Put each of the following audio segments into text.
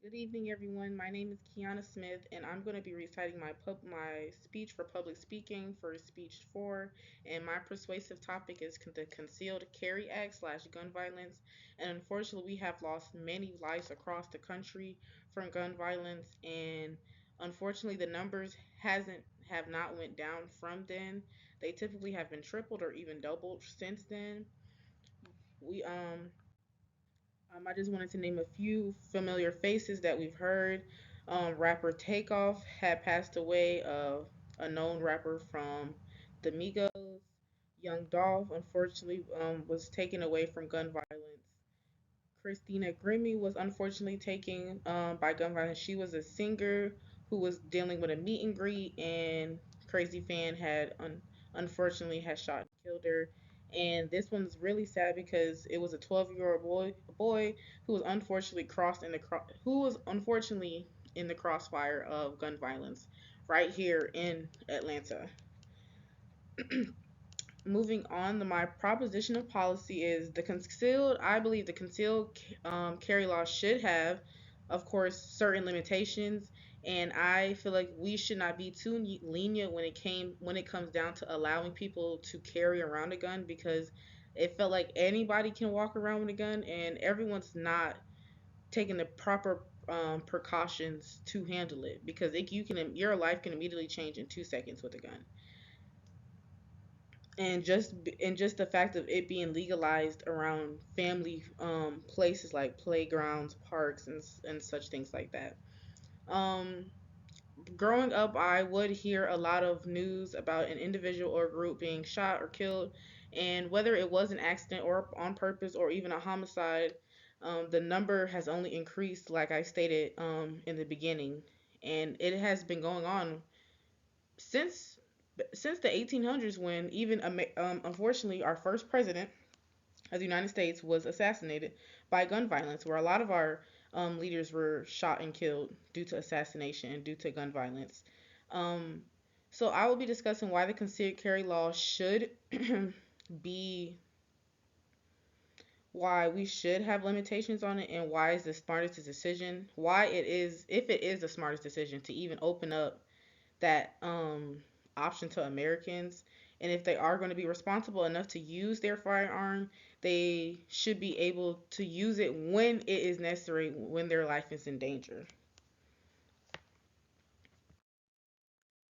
Good evening, everyone. My name is Kiana Smith, and I'm going to be reciting my speech for public speaking for speech four. And my persuasive topic is the Concealed Carry Act slash gun violence. And unfortunately, we have lost many lives across the country from gun violence. And unfortunately, the numbers hasn't have not went down from then. They typically have been tripled or even doubled since then. We. I just wanted to name a few familiar faces that we've heard. Rapper Takeoff had passed away, a known rapper from the Migos. Young Dolph, unfortunately, was taken away from gun violence. Christina Grimmie was unfortunately taken by gun violence. She was a singer who was dealing with a meet and greet, and Crazy Fan had unfortunately had shot and killed her. And this one's really sad because it was a 12-year-old boy who was unfortunately who was unfortunately in the crossfire of gun violence right here in Atlanta. Moving on, my proposition of policy is I believe the concealed carry law should have, of course, certain limitations, and I feel like we should not be too lenient when it comes down to allowing people to carry around a gun because it felt like anybody can walk around with a gun and everyone's not taking the proper precautions to handle it because your life can immediately change in 2 seconds with a gun. And just the fact of it being legalized around family places like playgrounds, parks, and such things like that. Um, Growing up, I would hear a lot of news about an individual or group being shot or killed, and whether it was an accident or on purpose or even a homicide, the number has only increased, like I stated in the beginning, and it has been going on since the 1800s when even unfortunately our first president of the United States was assassinated by gun violence, where a lot of our leaders were shot and killed due to assassination and due to gun violence. Um, so I will be discussing why the concealed carry law should be why we should have limitations on it and why is the smartest decision why it is if it is the smartest decision to even open up that option to Americans. And if they are going to be responsible enough to use their firearm, they should be able to use it when it is necessary, when their life is in danger.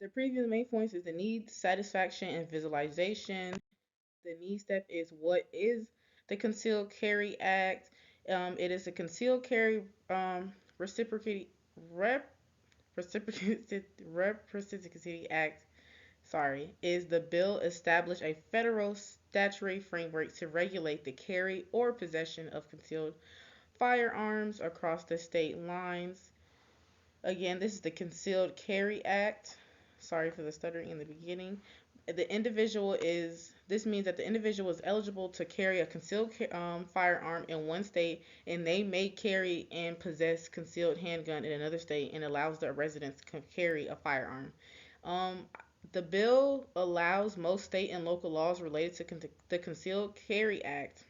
The previous main points is the need, satisfaction, and visualization. The need step is what is the Concealed Carry Act? It is a concealed carry reciprocity rep reciprocity act, sorry, is the bill establish a federal statutory framework to regulate the carry or possession of concealed firearms across the state lines. Again, this is the Concealed Carry Act. Sorry for the stuttering in the beginning. This means that the individual is eligible to carry a concealed firearm in one state, and they may carry and possess concealed handgun in another state, and allows their residents to carry a firearm. Um, the bill allows most state and local laws related to the Concealed Carry Act,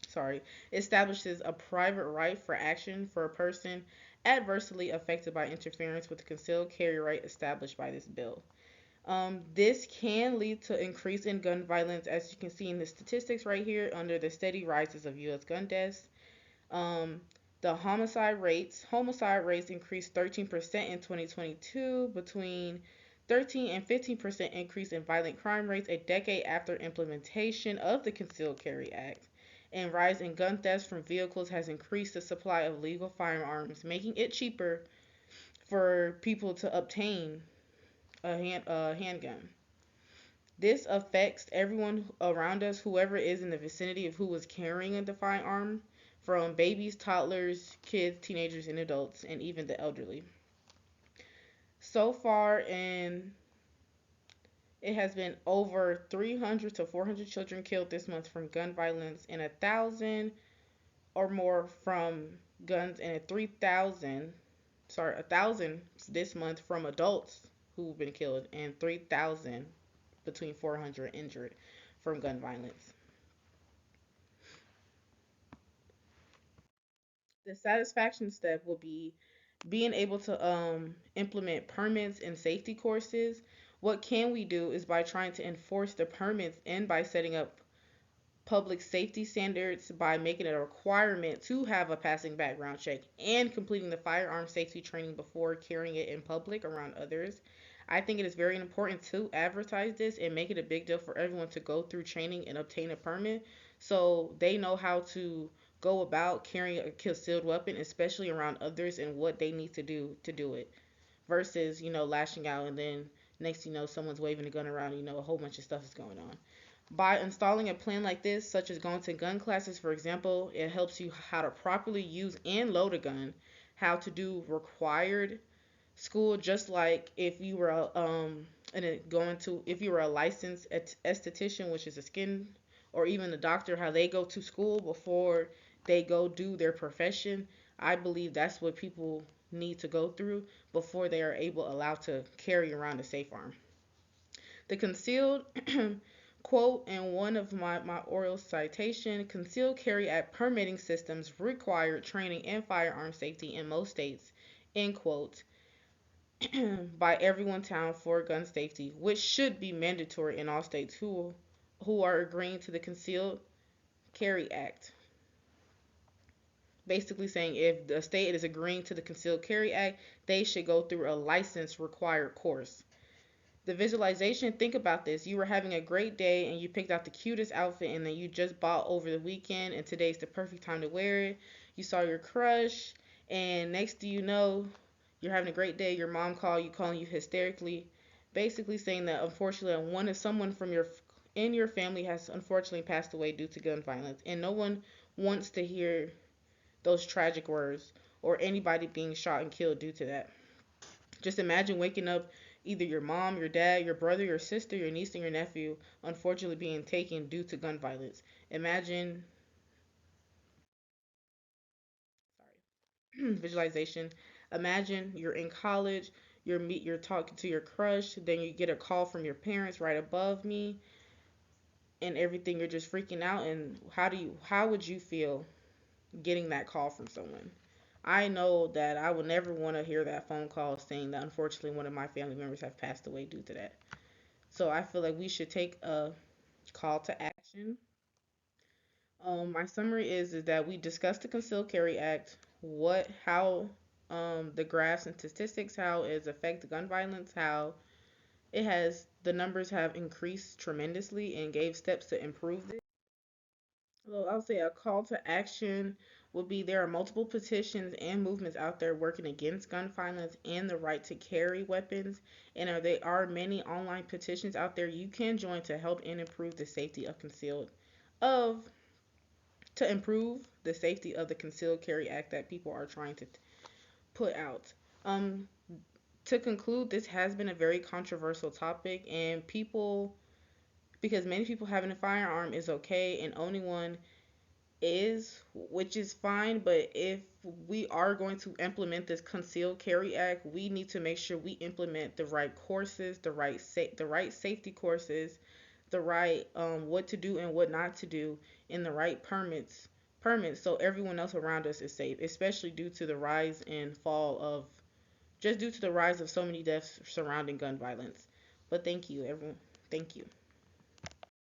sorry, establishes a private right for action for a person adversely affected by interference with the concealed carry right established by this bill. This can lead to increase in gun violence, as you can see in the statistics right here under the steady rises of U.S. gun deaths. Um, the homicide rates increased 13% in 2022, between 13 and 15% increase in violent crime rates a decade after implementation of the Concealed Carry Act. And rise in gun thefts from vehicles has increased the supply of legal firearms, making it cheaper for people to obtain a handgun. This affects everyone around us, whoever is in the vicinity of who was carrying the firearm, from babies, toddlers, kids, teenagers, and adults, and even the elderly. So far, it has been over 300 to 400 children killed this month from gun violence, and 1,000 or more from guns, and 1,000 this month from adults who've been killed, and 3,000 between 400 injured from gun violence. The satisfaction step will be being able to implement permits and safety courses. What can we do is by trying to enforce the permits and by setting up public safety standards by making it a requirement to have a passing background check and completing the firearm safety training before carrying it in public around others. I think it is very important to advertise this and make it a big deal for everyone to go through training and obtain a permit so they know how to go about carrying a concealed weapon, especially around others, and what they need to do it versus, lashing out and then next someone's waving a gun around, a whole bunch of stuff is going on. By installing a plan like this, such as going to gun classes, for example, it helps you how to properly use and load a gun, how to do required school, just like if you were if you were a licensed esthetician, which is a skin, or even a doctor, how they go to school before they go do their profession. I believe that's what people need to go through before they are able allowed to carry around a safe arm. The concealed quote in one of my oral citation, concealed carry act permitting systems require training in firearm safety in most states, end quote, by everyone town for gun safety, which should be mandatory in all states who are agreeing to the concealed carry act. Basically saying if the state is agreeing to the concealed carry act, they should go through a license required course. The visualization, think about this. You were having a great day and you picked out the cutest outfit and then you just bought over the weekend and today's the perfect time to wear it. You saw your crush and next do you know, you're having a great day. Your mom calling you hysterically, basically saying that unfortunately someone from your in your family has unfortunately passed away due to gun violence and no one wants to hear those tragic words or anybody being shot and killed due to that. Just imagine waking up either your mom, your dad, your brother, your sister, your niece, and your nephew unfortunately being taken due to gun violence. Imagine, sorry, visualization. Imagine you're in college, you're talking to your crush, then you get a call from your parents right above me, and everything. You're just freaking out. And how would you feel getting that call from someone? I know that I would never want to hear that phone call saying that unfortunately one of my family members have passed away due to that. So I feel like we should take a call to action. My summary is that we discussed the Concealed Carry Act, how the graphs and statistics, how it's affect gun violence, how the numbers have increased tremendously and gave steps to improve this. Well, I'll say a call to action would be there are multiple petitions and movements out there working against gun violence and the right to carry weapons. And there are many online petitions out there you can join to help and improve the safety of of to improve the safety of the Concealed Carry Act that people are trying to put out. Um, to conclude, this has been a very controversial topic, and because many people having a firearm is okay, and owning one which is fine, but if we are going to implement this Concealed Carry Act, we need to make sure we implement the right courses, the right safety courses, the right what to do and what not to do, and the right permits so everyone else around us is safe, especially due to the rise of so many deaths surrounding gun violence. But thank you, everyone. Thank you.